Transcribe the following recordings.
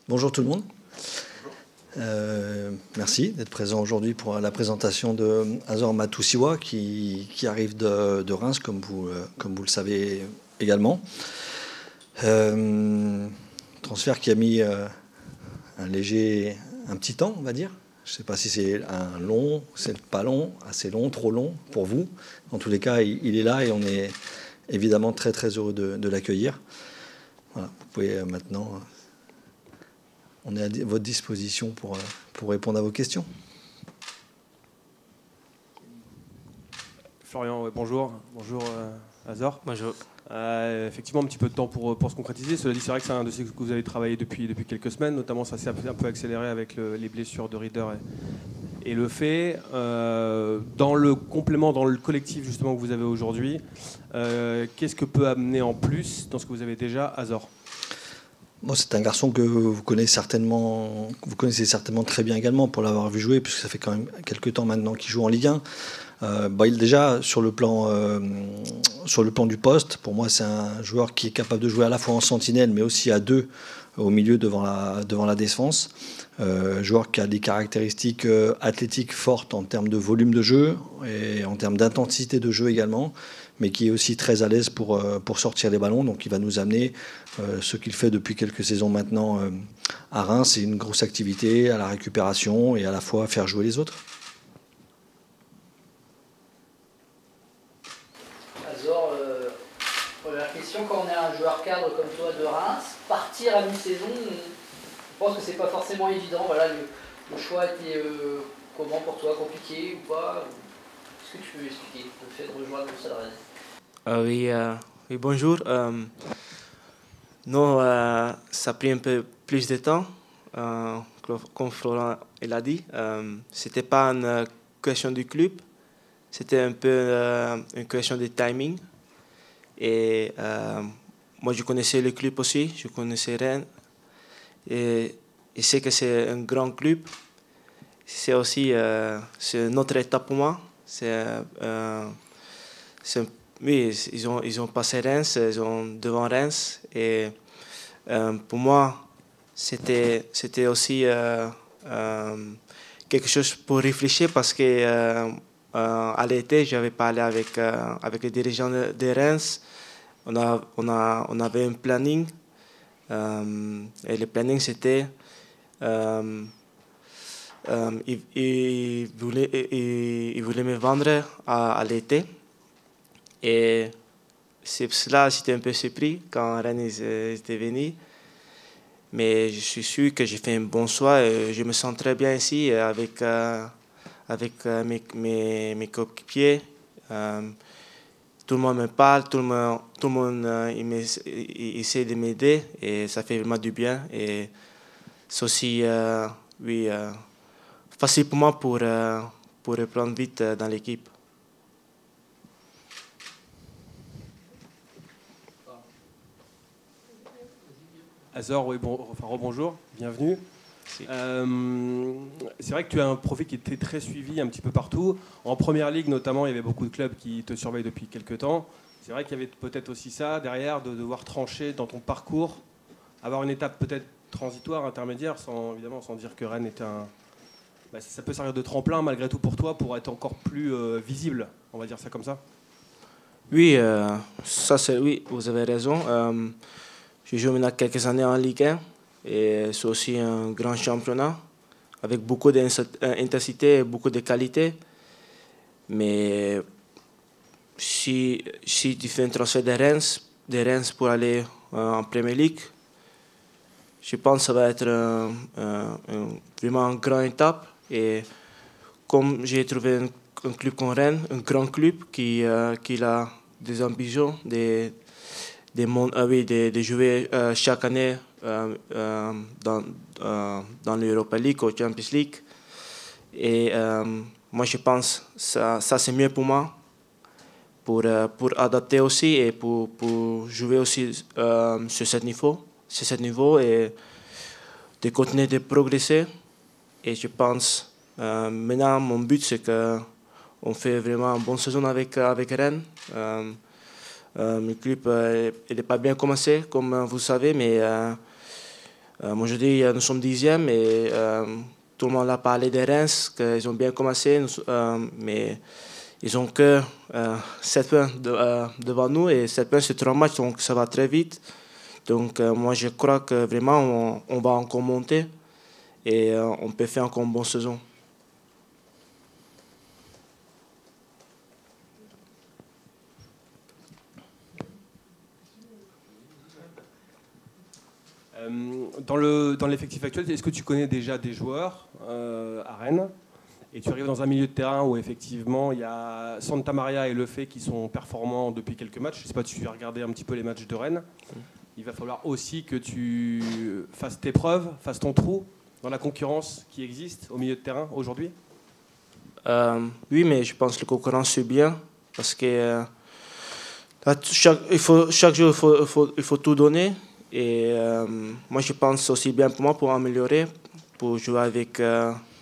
Bonjour tout le monde. Merci d'être présent aujourd'hui pour la présentation de Azor Matusiwa qui arrive de Reims, comme vous le savez également. Transfert qui a mis un petit temps, on va dire. Je ne sais pas si c'est un long, c'est pas long, assez long, trop long pour vous. En tous les cas, il est là et on est évidemment très très heureux de l'accueillir. Voilà, vous pouvez maintenant... On est à votre disposition pour répondre à vos questions. Florian, ouais, bonjour. Bonjour Azor. Bonjour. Effectivement, un petit peu de temps pour se concrétiser. Cela dit, c'est vrai que c'est un dossier que vous avez travaillé depuis quelques semaines, notamment ça s'est un peu accéléré avec les blessures de Rieder et le fait. Dans le complément, dans le collectif justement que vous avez aujourd'hui, qu'est-ce que peut amener en plus dans ce que vous avez déjà, Azor? Bon, c'est un garçon que vous connaissez certainement très bien également pour l'avoir vu jouer, puisque ça fait quand même quelques temps maintenant qu'il joue en Ligue 1. Déjà, sur le plan du poste, pour moi, c'est un joueur qui est capable de jouer à la fois en sentinelle, mais aussi à deux au milieu devant la défense. Joueur qui a des caractéristiques athlétiques fortes en termes de volume de jeu et en termes d'intensité de jeu également, mais qui est aussi très à l'aise pour sortir les ballons. Donc il va nous amener ce qu'il fait depuis quelques saisons maintenant à Reims, c'est une grosse activité à la récupération et à la fois faire jouer les autres. Azor, première question, quand on est un joueur cadre comme toi de Reims, partir à mi-saison, je pense que c'est pas forcément évident. Voilà, le choix était comment pour toi, compliqué ou pas? Est-ce que tu peux expliquer le fait de rejoindre le Stade Rennais? Oui, bonjour. Non, ça a pris un peu plus de temps, comme Florent l'a dit. C'était pas une question du club, c'était un peu une question de timing. Et moi, je connaissais le club aussi, je connaissais Rennes. Et je sais que c'est un grand club. C'est aussi c'est notre étape pour moi. Oui, ils ont passé Reims, ils ont devant Reims. Et pour moi, c'était aussi quelque chose pour réfléchir parce que à l'été, j'avais parlé avec les dirigeants de Reims. On avait un planning. Et le planning, c'était... il voulait me vendre à l'été. Et c'est pour cela que j'étais un peu surpris quand Rennes était venu. Mais je suis sûr que j'ai fait un bon choix. Et je me sens très bien ici avec mes coéquipiers. Tout le monde me parle, tout le monde il essaie de m'aider et ça fait vraiment du bien. Et c'est aussi facile pour moi pour reprendre vite dans l'équipe. Azor, oui, rebonjour, bienvenue. C'est vrai que tu as un profil qui était très suivi un petit peu partout. En première ligue notamment, il y avait beaucoup de clubs qui te surveillent depuis quelques temps. C'est vrai qu'il y avait peut-être aussi ça derrière, de devoir trancher dans ton parcours, avoir une étape peut-être transitoire, intermédiaire, sans dire que Rennes était ça peut servir de tremplin malgré tout pour toi, pour être encore plus visible, on va dire ça comme ça. Oui, oui, vous avez raison. Je joue maintenant quelques années en Ligue 1 et c'est aussi un grand championnat avec beaucoup d'intensité et beaucoup de qualité. Mais si tu fais un transfert de Reims pour aller en Premier League, je pense que ça va être vraiment une grande étape. Et comme j'ai trouvé un club comme Rennes, un grand club qui a des ambitions de jouer chaque année dans l'Europa League ou Champions League. Et moi, je pense que ça c'est mieux pour moi, pour adapter aussi et pour jouer aussi sur ce niveau et de continuer de progresser. Et je pense, maintenant, mon but, c'est qu'on fait vraiment une bonne saison avec Rennes. Le club n'est pas bien commencé, comme vous savez, mais Aujourd'hui, nous sommes 10e et tout le monde a parlé des Reims, qu'ils ont bien commencé, mais ils ont que 7 points devant nous et 7 points sur 3 matchs, donc ça va très vite. Donc moi, je crois que vraiment, on va encore monter et on peut faire encore une bonne saison. Dans l'effectif actuel, est-ce que tu connais déjà des joueurs à Rennes et tu arrives dans un milieu de terrain où effectivement il y a Santa Maria et Lefebvre qui sont performants depuis quelques matchs. Je ne sais pas si tu as regardé un petit peu les matchs de Rennes. Il va falloir aussi que tu fasses tes preuves, fasses ton trou dans la concurrence qui existe au milieu de terrain aujourd'hui. Oui, mais je pense que la concurrence c'est bien parce que chaque jour il faut tout donner. Et moi, je pense aussi bien pour moi pour améliorer, pour jouer avec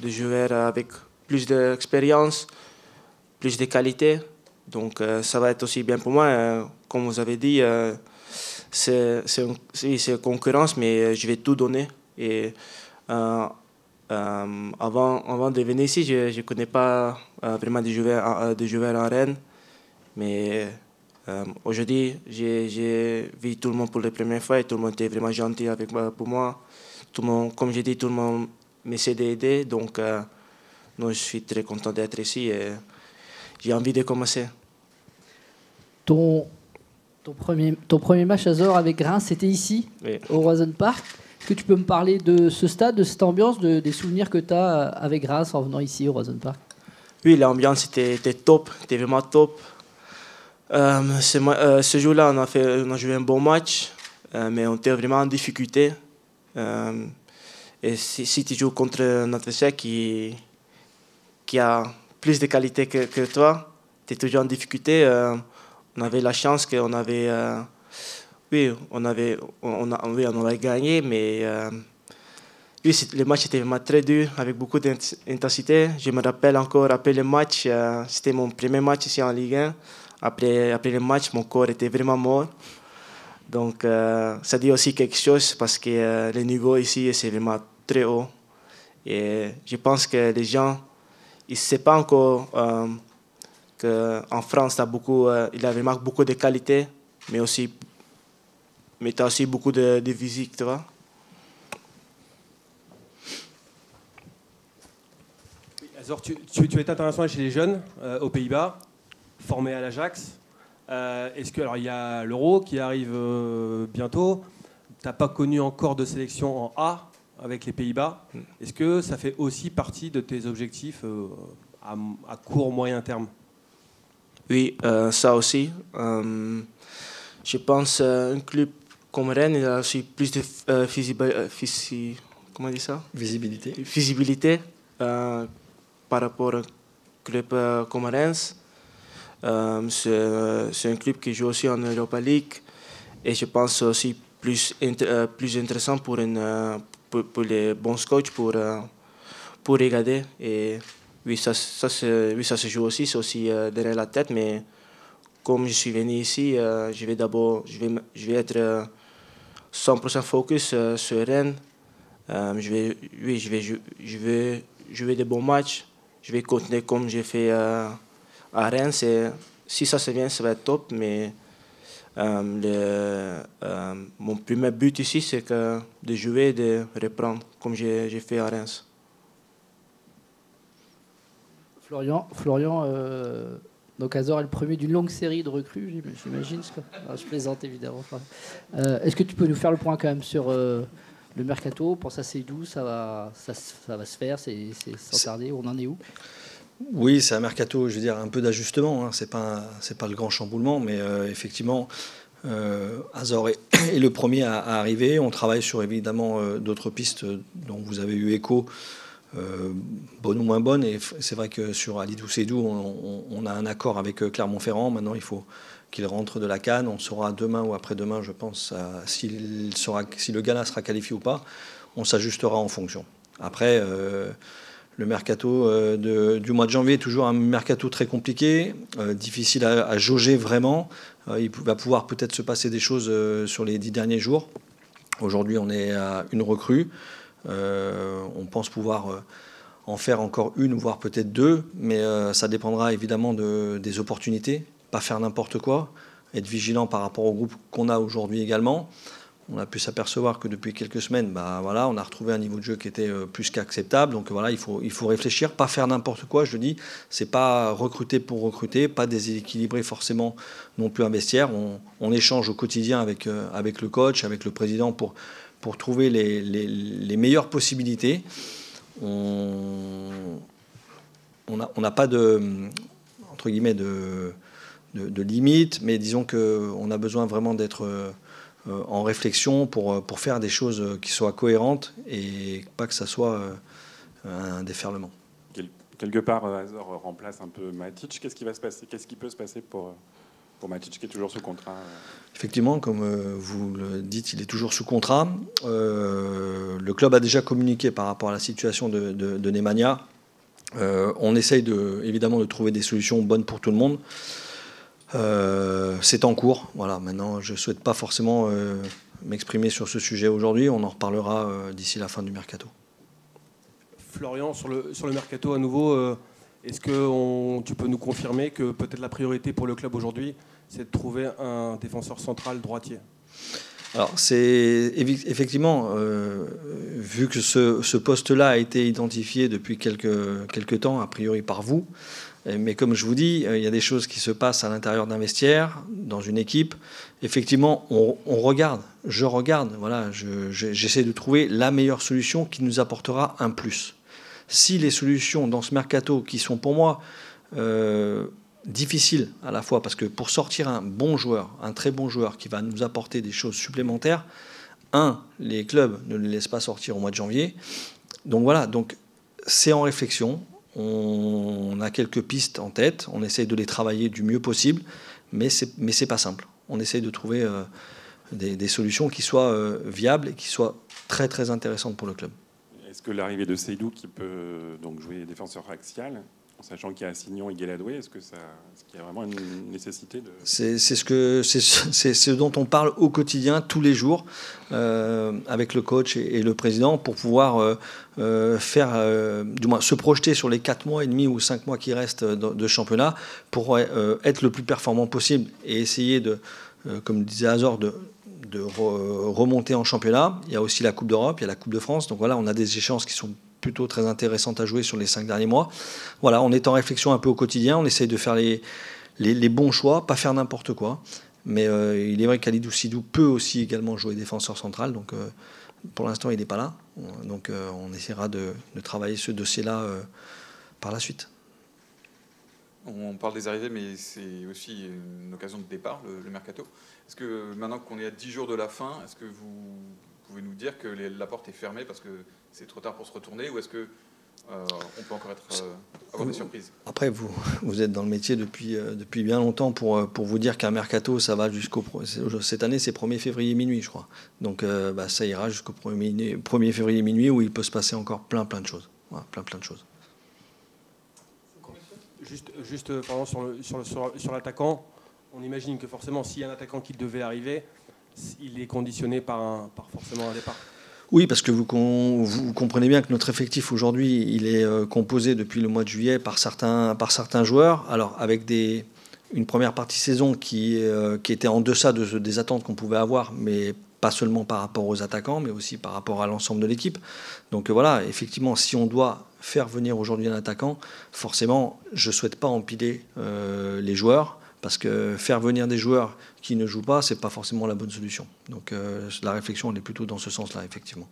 des joueurs avec plus d'expérience, plus de qualité. Donc, ça va être aussi bien pour moi. Comme vous avez dit, c'est une concurrence, mais je vais tout donner. Et avant de venir ici, je ne connais pas vraiment des joueurs en Rennes, mais aujourd'hui, j'ai vu tout le monde pour la première fois et tout le monde était vraiment gentil pour moi. Tout le monde, comme j'ai dit, tout le monde m'essaie d'aider. Donc, je suis très content d'être ici et j'ai envie de commencer. Ton premier match à Zor avec Reims, c'était ici, oui, au Roison Park. Est-ce que tu peux me parler de ce stade, de cette ambiance, des souvenirs que tu as avec Reims en venant ici au Roison Park? Oui, l'ambiance était top, était vraiment top. Ce jour-là, on a joué un bon match, mais on était vraiment en difficulté. Et si tu joues contre un adversaire qui a plus de qualité que toi, tu es toujours en difficulté. On avait la chance qu'on avait, on avait gagné, mais oui, le match était vraiment très dur, avec beaucoup d'intensité. Je me rappelle encore, après le match, c'était mon premier match ici en Ligue 1. Après le match, mon corps était vraiment mort. Donc, ça dit aussi quelque chose parce que le niveau ici, c'est vraiment très haut. Et je pense que les gens, ils ne savent pas encore qu'en France, il y a vraiment beaucoup de qualité, mais tu as aussi beaucoup de physique, tu vois. Azor, tu es international chez les jeunes aux Pays-Bas, formé à l'Ajax. Alors il y a l'Euro qui arrive bientôt. Tu n'as pas connu encore de sélection en A avec les Pays-Bas. Est-ce que ça fait aussi partie de tes objectifs à court, moyen terme? Oui, ça aussi. Je pense qu'un club comme Rennes, il a aussi plus de visibilité par rapport à un club comme Reims. C'est un club qui joue aussi en Europa League et je pense aussi plus intéressant pour les bons coachs pour regarder. Et oui, ça se joue aussi, c'est aussi derrière la tête, mais comme je suis venu ici, je vais être 100% focus sur Rennes. Je vais jouer des bons matchs, je vais continuer comme j'ai fait à Rennes. Si ça se vient, ça va être top, mais mon premier but ici, c'est de jouer et de reprendre, comme j'ai fait à Reims. Florian, donc Azor est le premier d'une longue série de recrues, j'imagine. Je plaisante évidemment. Est-ce que tu peux nous faire le point quand même sur le mercato? Pour ça, c'est d'où ça va se faire, c'est sans tarder, on en est où? Oui, c'est un mercato, je veux dire, un peu d'ajustement. Hein. C'est pas le grand chamboulement, mais effectivement, Azor est le premier à arriver. On travaille sur évidemment d'autres pistes dont vous avez eu écho, bonnes ou moins bonnes. Et c'est vrai que sur Alidou Seydou, on a un accord avec Clermont-Ferrand. Maintenant, il faut qu'il rentre de la CAN. On saura demain ou après-demain, je pense, si le Ghana sera qualifié ou pas. On s'ajustera en fonction. Après, le mercato du mois de janvier est toujours un mercato très compliqué, difficile à jauger vraiment. Il va pouvoir peut-être se passer des choses sur les 10 derniers jours. Aujourd'hui, on est à une recrue. On pense pouvoir en faire encore une, voire peut-être deux, mais ça dépendra évidemment des opportunités. Pas faire n'importe quoi, être vigilant par rapport au groupe qu'on a aujourd'hui également. On a pu s'apercevoir que depuis quelques semaines, voilà, on a retrouvé un niveau de jeu qui était plus qu'acceptable. Donc voilà, il faut réfléchir, pas faire n'importe quoi. Je le dis, c'est pas recruter pour recruter, pas déséquilibrer forcément non plus un vestiaire. On échange au quotidien avec le coach, avec le président pour trouver les meilleures possibilités. On n'a pas entre guillemets de limite, mais disons qu'on a besoin vraiment d'être en réflexion pour faire des choses qui soient cohérentes et pas que ça soit un déferlement. Quelque part, Azor remplace un peu Matic. Qu'est-ce qui va se passer? Qu'est-ce qui peut se passer pour Matic qui est toujours sous contrat? Effectivement, comme vous le dites, il est toujours sous contrat. Le club a déjà communiqué par rapport à la situation de Nemanja. On essaye évidemment de trouver des solutions bonnes pour tout le monde. C'est en cours. Voilà. Maintenant, je ne souhaite pas forcément m'exprimer sur ce sujet aujourd'hui. On en reparlera d'ici la fin du mercato. Florian, sur le mercato à nouveau, est-ce que tu peux nous confirmer que peut-être la priorité pour le club aujourd'hui, c'est de trouver un défenseur central droitier? Alors, c'est effectivement, vu que ce poste-là a été identifié depuis quelques temps, a priori par vous, mais comme je vous dis, il y a des choses qui se passent à l'intérieur d'un vestiaire, dans une équipe. Effectivement, je regarde, voilà, j'essaie de trouver la meilleure solution qui nous apportera un plus. Si les solutions dans ce mercato, qui sont pour moi difficiles à la fois, parce que pour sortir un bon joueur, un très bon joueur qui va nous apporter des choses supplémentaires, les clubs ne le laissent pas sortir au mois de janvier. Donc voilà, donc c'est en réflexion. On a quelques pistes en tête, on essaye de les travailler du mieux possible, mais c'est pas simple. On essaye de trouver des solutions qui soient viables et qui soient très très intéressantes pour le club. Est-ce que l'arrivée de Seydou, qui peut donc jouer défenseur axial, en sachant qu'il y a Signon et Guéladoué, est-ce qu'il y a vraiment une nécessité de... C'est ce dont on parle au quotidien, tous les jours, avec le coach et le président, pour pouvoir du moins se projeter sur les 4 mois et demi ou 5 mois qui restent de championnat, pour être le plus performant possible et essayer comme disait Azor, de remonter en championnat. Il y a aussi la Coupe d'Europe, il y a la Coupe de France. Donc voilà, on a des échéances qui sont plutôt très intéressantes à jouer sur les 5 derniers mois. Voilà, on est en réflexion un peu au quotidien, on essaye de faire les bons choix, pas faire n'importe quoi. Mais il est vrai qu'Halidou Seydou peut aussi également jouer défenseur central. Donc pour l'instant, il n'est pas là. Donc on essaiera de travailler ce dossier-là par la suite. On parle des arrivées, mais c'est aussi une occasion de départ, le mercato. Est-ce que maintenant qu'on est à 10 jours de la fin, est-ce que vous pouvez nous dire que la porte est fermée parce que c'est trop tard pour se retourner, ou est-ce que on peut encore avoir des surprises? Après, vous êtes dans le métier depuis bien longtemps pour vous dire qu'un mercato, ça va cette année, c'est 1er février minuit, je crois. Donc ça ira jusqu'au 1er février minuit, où il peut se passer encore plein de choses. Voilà, plein de choses. Juste pardon, sur l'attaquant, on imagine que forcément, s'il y a un attaquant qui devait arriver, il est conditionné par forcément un départ. Oui, parce que vous comprenez bien que notre effectif aujourd'hui, il est composé depuis le mois de juillet par certains joueurs. Alors avec une première partie saison qui était en deçà des attentes qu'on pouvait avoir, mais pas seulement par rapport aux attaquants, mais aussi par rapport à l'ensemble de l'équipe. Donc voilà, effectivement, si on doit faire venir aujourd'hui un attaquant, forcément, je ne souhaite pas empiler les joueurs, parce que faire venir des joueurs qui ne jouent pas, ce n'est pas forcément la bonne solution. Donc la réflexion, elle est plutôt dans ce sens-là, effectivement.